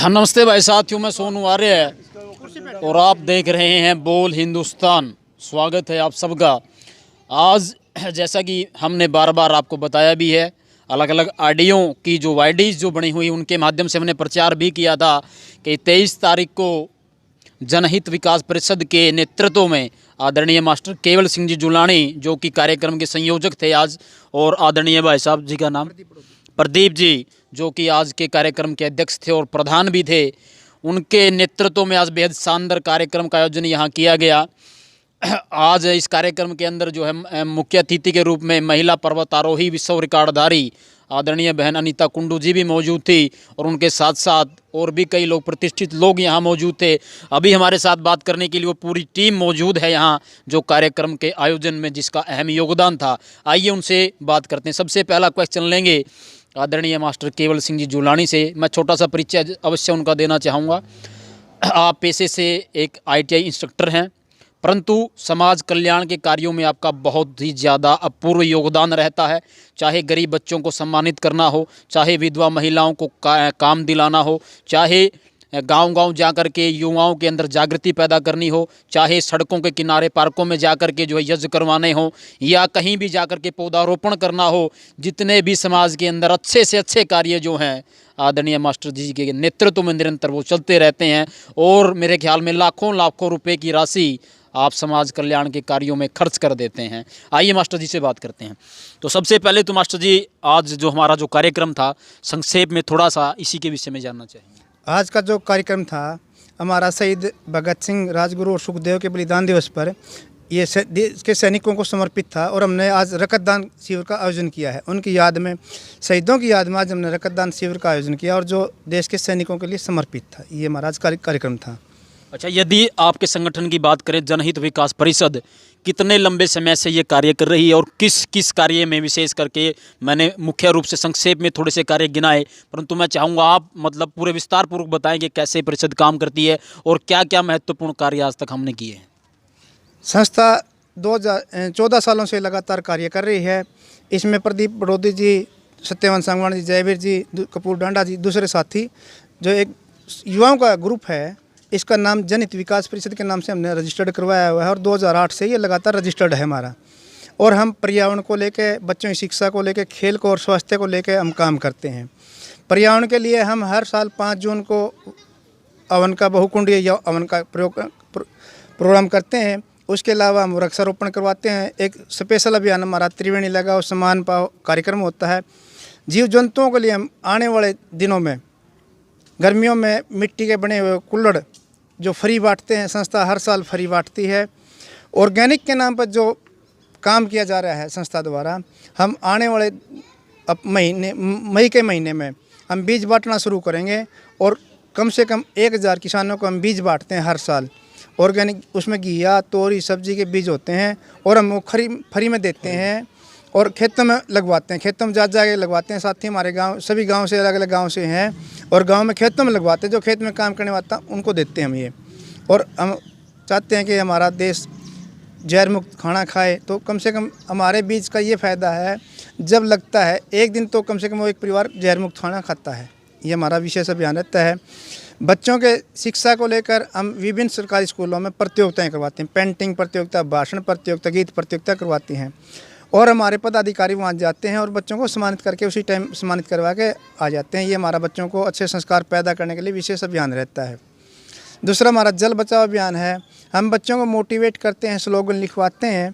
हाँ, नमस्ते भाई साथियों, मैं सोनू आर्य और आप देख रहे हैं बोल हिंदुस्तान। स्वागत है आप सबका। आज जैसा कि हमने बार बार आपको बताया भी है, अलग अलग ऑडियो की जो वाइडीज जो बनी हुई उनके माध्यम से हमने प्रचार भी किया था कि 23 तारीख को जनहित विकास परिषद के नेतृत्व में आदरणीय मास्टर केवल सिंह जी जुलानी, जो कि कार्यक्रम के संयोजक थे आज, और आदरणीय भाई साहब जी का नाम प्रदीप जी, जो कि आज के कार्यक्रम के अध्यक्ष थे और प्रधान भी थे, उनके नेतृत्व में आज बेहद शानदार कार्यक्रम का आयोजन यहाँ किया गया। आज इस कार्यक्रम के अंदर जो है मुख्य अतिथि के रूप में महिला पर्वतारोही विश्व रिकॉर्डधारी आदरणीय बहन अनीता कुंडू जी भी मौजूद थी और उनके साथ साथ और भी कई लोग, प्रतिष्ठित लोग यहाँ मौजूद थे। अभी हमारे साथ बात करने के लिए वो पूरी टीम मौजूद है यहाँ, जो कार्यक्रम के आयोजन में जिसका अहम योगदान था। आइए उनसे बात करते हैं। सबसे पहला क्वेश्चन लेंगे आदरणीय मास्टर केवल सिंह जी जुलानी से। मैं छोटा सा परिचय अवश्य उनका देना चाहूँगा। आप पेशे से एक ITI इंस्ट्रक्टर हैं, परंतु समाज कल्याण के कार्यों में आपका बहुत ही ज़्यादा अपूर्व योगदान रहता है। चाहे गरीब बच्चों को सम्मानित करना हो, चाहे विधवा महिलाओं को काम दिलाना हो, चाहे गांव-गांव जाकर के युवाओं के अंदर जागृति पैदा करनी हो, चाहे सड़कों के किनारे पार्कों में जाकर के जो है यज्ञ करवाने हो, या कहीं भी जाकर के पौधारोपण करना हो, जितने भी समाज के अंदर अच्छे से अच्छे कार्य जो हैं आदरणीय मास्टर जी के नेतृत्व में निरंतर वो चलते रहते हैं। और मेरे ख्याल में लाखों लाखों रुपए की राशि आप समाज कल्याण के कार्यों में खर्च कर देते हैं। आइए मास्टर जी से बात करते हैं। तो सबसे पहले तो मास्टर जी, आज जो हमारा जो कार्यक्रम था, संक्षेप में थोड़ा सा इसी के विषय में जानना चाहेंगे। आज का जो कार्यक्रम था हमारा शहीद भगत सिंह, राजगुरु और सुखदेव के बलिदान दिवस पर ये देश के सैनिकों को समर्पित था और हमने आज रक्तदान शिविर का आयोजन किया है। उनकी याद में, शहीदों की याद में आज हमने रक्तदान शिविर का आयोजन किया और जो देश के सैनिकों के लिए समर्पित था। ये हमारा आज कार्यक्रम था। अच्छा, यदि आपके संगठन की बात करें, जनहित विकास परिषद कितने लंबे समय से ये कार्य कर रही है और किस किस कार्य में, विशेष करके मैंने मुख्य रूप से संक्षेप में थोड़े से कार्य गिनाए, परंतु मैं चाहूँगा आप मतलब पूरे विस्तार पूर्वक बताएं कि कैसे परिषद काम करती है और क्या क्या महत्वपूर्ण कार्य आज तक हमने किए हैं। संस्था 2014 सालों से लगातार कार्य कर रही है। इसमें प्रदीप बड़ोदी जी, सत्यवान सांगवान जी, जयवीर जी, कपूर डांडा जी, दूसरे साथी, जो एक युवाओं का ग्रुप है, इसका नाम जनहित विकास परिषद के नाम से हमने रजिस्टर्ड करवाया हुआ है और 2008 से ये लगातार रजिस्टर्ड है हमारा। और हम पर्यावरण को लेके, बच्चों की शिक्षा को लेके, खेल को और स्वास्थ्य को लेके हम काम करते हैं। पर्यावरण के लिए हम हर साल 5 जून को अवन का बहुकुंडीय या अवन का प्रोग्राम करते हैं। उसके अलावा हम वृक्षारोपण करवाते हैं। एक स्पेशल अभियान हमारा त्रिवेणी लगाओ सम्मान पाओ कार्यक्रम होता है। जीव जंतुओं के लिए हम आने वाले दिनों में गर्मियों में मिट्टी के बने हुए कुल्हड़ जो फ्री बांटते हैं, संस्था हर साल फ्री बांटती है। ऑर्गेनिक के नाम पर जो काम किया जा रहा है संस्था द्वारा, हम आने वाले मई के महीने में हम बीज बांटना शुरू करेंगे और कम से कम 1000 किसानों को हम बीज बांटते हैं हर साल। ऑर्गेनिक, उसमें घिया, तोरी, सब्जी के बीज होते हैं और हम वो फ्री में देते हैं और खेतों में लगवाते हैं। खेतों में जा के लगवाते हैं। साथ ही हमारे गांव, सभी गांव से, अलग अलग गांव से हैं और गांव में खेतों में लगवाते हैं। जो खेत में काम करने वाला उनको देते हैं हम ये। और हम चाहते हैं कि हमारा देश जहर मुक्त खाना खाए, तो कम से कम हमारे बीज का ये फ़ायदा है, जब लगता है एक दिन तो कम से कम वो एक परिवार जहर मुक्त खाना खाता है। ये हमारा विशेष अभियान रहता है। बच्चों के शिक्षा को लेकर हम विभिन्न सरकारी स्कूलों में प्रतियोगिताएँ करवाते हैं। पेंटिंग प्रतियोगिता, भाषण प्रतियोगिता, गीत प्रतियोगिता करवाते हैं और हमारे पदाधिकारी वहाँ जाते हैं और बच्चों को सम्मानित करके उसी टाइम सम्मानित करवा के आ जाते हैं। ये हमारा बच्चों को अच्छे संस्कार पैदा करने के लिए विशेष अभियान रहता है। दूसरा हमारा जल बचाओ अभियान है। हम बच्चों को मोटिवेट करते हैं, स्लोगन लिखवाते हैं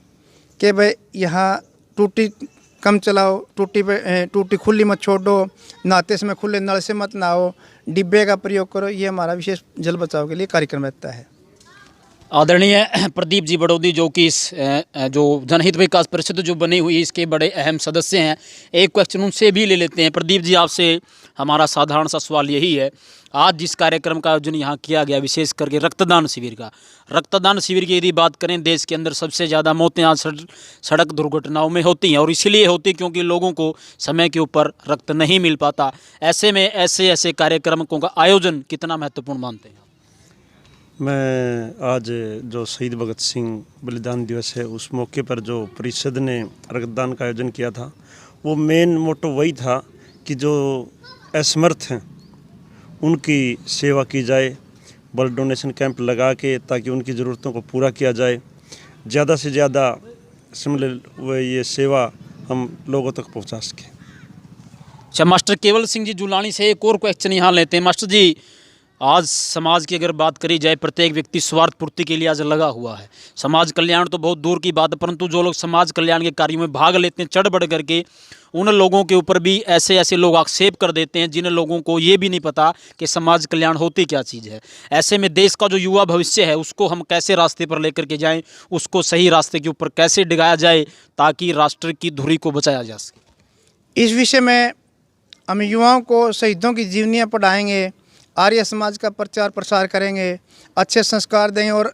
कि भाई यहाँ टूटी कम चलाओ, टूटी खुली मत छोड़ो, नहाते समय खुले नल से मत नहाओ, डिब्बे का प्रयोग करो। ये हमारा विशेष जल बचाओ के लिए कार्यक्रम रहता है। आदरणीय प्रदीप जी बड़ोदी, जो कि इस जो जनहित विकास परिषद जो बनी हुई इसके बड़े अहम सदस्य हैं, एक क्वेश्चन उनसे भी ले लेते हैं। प्रदीप जी, आपसे हमारा साधारण सा सवाल यही है, आज जिस कार्यक्रम का आयोजन यहाँ किया गया, विशेष करके रक्तदान शिविर का, रक्तदान शिविर की यदि बात करें, देश के अंदर सबसे ज़्यादा मौतें आज सड़क दुर्घटनाओं में होती हैं और इसलिए होती क्योंकि लोगों को समय के ऊपर रक्त नहीं मिल पाता। ऐसे में ऐसे कार्यक्रमों का आयोजन कितना महत्वपूर्ण मानते हैं? मैं आज जो शहीद भगत सिंह बलिदान दिवस है, उस मौके पर जो परिषद ने रक्तदान का आयोजन किया था, वो मेन मोटो वही था कि जो असमर्थ हैं उनकी सेवा की जाए, ब्लड डोनेशन कैंप लगा के, ताकि उनकी ज़रूरतों को पूरा किया जाए। ज़्यादा से ज़्यादा समझ वो ये सेवा हम लोगों तक पहुंचा सकें। अच्छा, मास्टर केवल सिंह जी जुलानी से एक और क्वेश्चन यहाँ लेते हैं। मास्टर जी, आज समाज की अगर बात करी जाए, प्रत्येक व्यक्ति स्वार्थ पूर्ति के लिए आज लगा हुआ है। समाज कल्याण तो बहुत दूर की बात है, परंतु जो लोग समाज कल्याण के कार्यों में भाग लेते हैं चढ़ बढ़ करके, उन लोगों के ऊपर भी ऐसे ऐसे लोग आक्षेप कर देते हैं जिन लोगों को ये भी नहीं पता कि समाज कल्याण होती क्या चीज़ है। ऐसे में देश का जो युवा भविष्य है उसको हम कैसे रास्ते पर लेकर के जाएं, उसको सही रास्ते के ऊपर कैसे डिगाया जाए ताकि राष्ट्र की धुरी को बचाया जा सके। इस विषय में हम युवाओं को शहीदों की जीवनियाँ पढ़ाएंगे, आर्य समाज का प्रचार प्रसार करेंगे, अच्छे संस्कार देंगे। और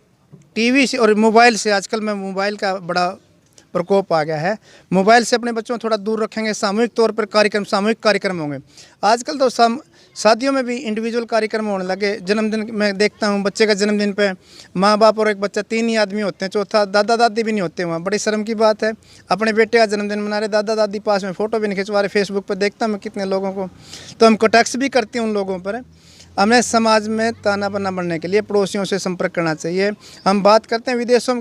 टीवी से और मोबाइल से, आजकल में मोबाइल का बड़ा प्रकोप आ गया है, मोबाइल से अपने बच्चों को थोड़ा दूर रखेंगे। सामूहिक तौर पर कार्यक्रम, सामूहिक कार्यक्रम होंगे। आजकल तो शादियों में भी इंडिविजुअल कार्यक्रम होने लगे। जन्मदिन में देखता हूँ, बच्चे का जन्मदिन पे माँ बाप और एक बच्चा, 3 ही आदमी होते हैं, चौथा दादा दादी भी नहीं होते वहाँ। बड़ी शर्म की बात है, अपने बेटे का जन्मदिन मना रहे, दादा दादी पास में, फ़ोटो भी नहीं खिंचवा रहे। फेसबुक पर देखता हूँ मैं कितने लोगों को, तो हम कटाक्ष भी करते हैं उन लोगों पर। हमें समाज में ताना बना बनने के लिए पड़ोसियों से संपर्क करना चाहिए। हम बात करते हैं विदेशों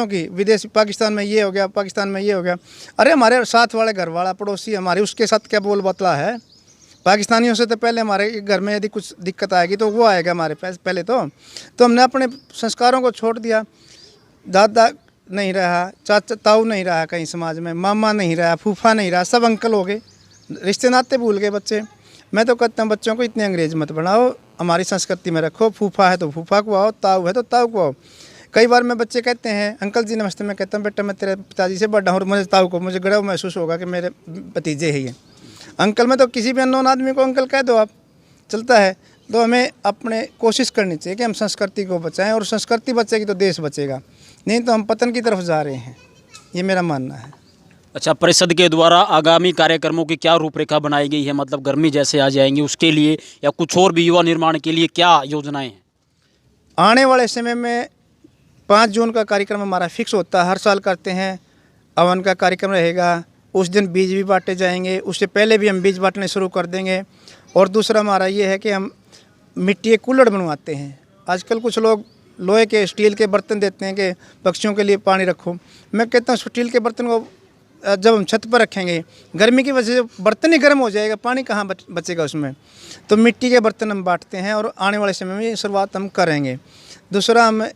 की, विदेशी, पाकिस्तान में ये हो गया, पाकिस्तान में ये हो गया। अरे हमारे साथ वाले घर वाला पड़ोसी हमारे, उसके साथ क्या बोल बतला है। पाकिस्तानियों से तो पहले हमारे घर में यदि कुछ दिक्कत आएगी तो वो आएगा हमारे पास पहले। तो हमने अपने संस्कारों को छोड़ दिया। दादा नहीं रहा, चाचा ताऊ नहीं रहा कहीं समाज में, मामा नहीं रहा, फूफा नहीं रहा, सब अंकल हो गए, रिश्ते नाते भूल गए बच्चे। मैं तो कहता हूँ बच्चों को इतने अंग्रेज मत बनाओ, हमारी संस्कृति में रखो। फूफा है तो फूफा को आओ, ताऊ है तो ताऊ को आओ। कई बार मैं बच्चे कहते हैं अंकल जी नमस्ते, मैं कहता हूँ बेटा मैं तेरे पिताजी से बड़ा हूँ और मुझे ताऊ को, मुझे गर्व महसूस होगा कि मेरे भतीजे ही हैं। अंकल में तो किसी भी अननोन आदमी को अंकल कह दो आप, चलता है। तो हमें अपने कोशिश करनी चाहिए कि हम संस्कृति को बचाएं, और संस्कृति बचेगी तो देश बचेगा, नहीं तो हम पतन की तरफ जा रहे हैं, ये मेरा मानना है। अच्छा, परिषद के द्वारा आगामी कार्यक्रमों की क्या रूपरेखा बनाई गई है? मतलब गर्मी जैसे आ जाएंगी उसके लिए, या कुछ और भी युवा निर्माण के लिए क्या योजनाएं हैं? आने वाले समय में 5 जून का कार्यक्रम हमारा फिक्स होता है, हर साल करते हैं। हवन का कार्यक्रम रहेगा, उस दिन बीज भी बांटे जाएंगे, उससे पहले भी हम बीज बांटने शुरू कर देंगे। और दूसरा हमारा ये है कि हम मिट्टी के कूलर बनवाते हैं। आजकल कुछ लोग लोहे के, स्टील के बर्तन देते हैं कि पक्षियों के लिए पानी रखो। मैं कहता हूँ स्टील के बर्तन को जब हम छत पर रखेंगे, गर्मी की वजह से बर्तन ही गर्म हो जाएगा, पानी कहाँ बचेगा उसमें। तो मिट्टी के बर्तन हम बांटते हैं और आने वाले समय में ये शुरुआत हम करेंगे। दूसरा, हम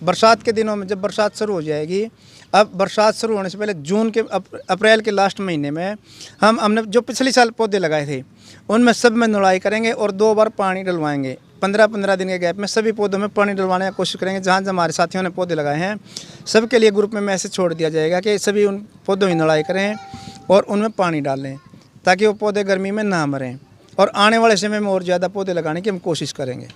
बरसात के दिनों में, जब बरसात शुरू हो जाएगी, अब बरसात शुरू होने से पहले जून के अप्रैल के लास्ट महीने में हमने जो पिछले साल पौधे लगाए थे उनमें सब में निराई करेंगे और 2 बार पानी डलवाएंगे। 15-15 दिन के गैप में सभी पौधों में पानी डलवाने की कोशिश करेंगे। जहाँ जहाँ हमारे साथियों ने पौधे लगाए हैं सबके लिए ग्रुप में मैसेज छोड़ दिया जाएगा कि सभी उन पौधों की निराई करें और उनमें पानी डालें, ताकि वो पौधे गर्मी में ना मरें। और आने वाले समय में और ज़्यादा पौधे लगाने की हम कोशिश करेंगे।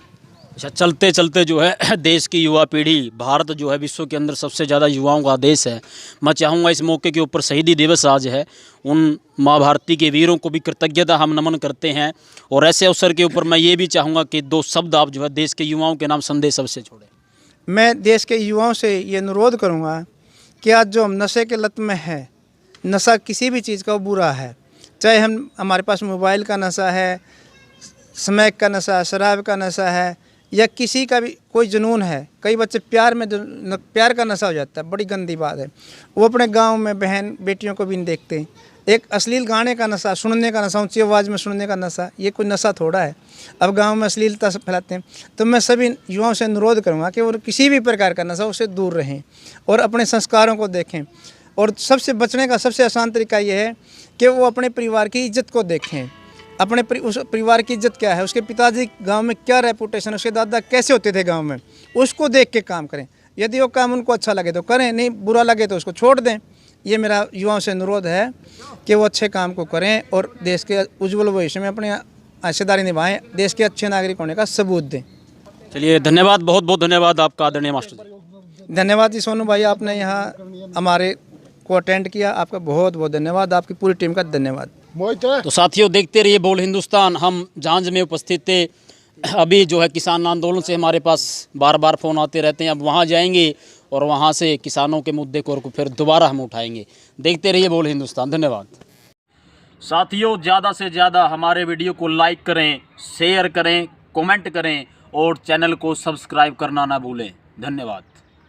अच्छा, चलते चलते जो है देश की युवा पीढ़ी, भारत जो है विश्व के अंदर सबसे ज़्यादा युवाओं का देश है। मैं चाहूँगा इस मौके के ऊपर शहीदी दिवस आज है, उन माँ भारती के वीरों को भी कृतज्ञता हम नमन करते हैं। और ऐसे अवसर के ऊपर मैं ये भी चाहूँगा कि 2 शब्द आप जो है देश के युवाओं के नाम संदेश अवश्य छोड़ें। मैं देश के युवाओं से ये अनुरोध करूँगा कि आज जो हम नशे के लत में है, नशा किसी भी चीज़ का वो बुरा है, चाहे हमारे पास मोबाइल का नशा है, स्मैक का नशा, शराब का नशा है, या किसी का भी कोई जुनून है। कई बच्चे प्यार का नशा हो जाता है, बड़ी गंदी बात है। वो अपने गांव में बहन बेटियों को भी नहीं देखते। एक अश्लील गाने का नशा, सुनने का नशा, ऊंची आवाज़ में सुनने का नशा, ये कोई नशा थोड़ा है। अब गांव में अश्लीलता फैलाते हैं। तो मैं सभी युवाओं से अनुरोध करूँगा कि वो किसी भी प्रकार का नशा उससे दूर रहें और अपने संस्कारों को देखें। और सबसे बचने का सबसे आसान तरीका ये है कि वो अपने परिवार की इज्जत को देखें। उस परिवार की इज्जत क्या है, उसके पिताजी गांव में क्या रेपुटेशन, उसके दादा कैसे होते थे गांव में, उसको देख के काम करें। यदि वो काम उनको अच्छा लगे तो करें, नहीं बुरा लगे तो उसको छोड़ दें। ये मेरा युवाओं से अनुरोध है कि वो अच्छे काम को करें और देश के उज्ज्वल भविष्य में अपनी हिस्सेदारी निभाएं, देश के अच्छे नागरिक होने का सबूत दें। चलिए, धन्यवाद, बहुत बहुत धन्यवाद आपका आदरणीय मास्टर जी। धन्यवाद जी सोनू भाई, आपने यहाँ हमारे को अटेंड किया, आपका बहुत बहुत धन्यवाद, आपकी पूरी टीम का धन्यवाद। तो साथियों, देखते रहिए बोल हिंदुस्तान। हम झांझ में उपस्थित थे। अभी जो है किसान आंदोलन से हमारे पास बार बार फ़ोन आते रहते हैं। अब वहाँ जाएंगे और वहाँ से किसानों के मुद्दे को फिर दोबारा हम उठाएंगे। देखते रहिए बोल हिंदुस्तान। धन्यवाद। साथियों, ज़्यादा से ज़्यादा हमारे वीडियो को लाइक करें, शेयर करें, कमेंट करें और चैनल को सब्सक्राइब करना ना भूलें। धन्यवाद।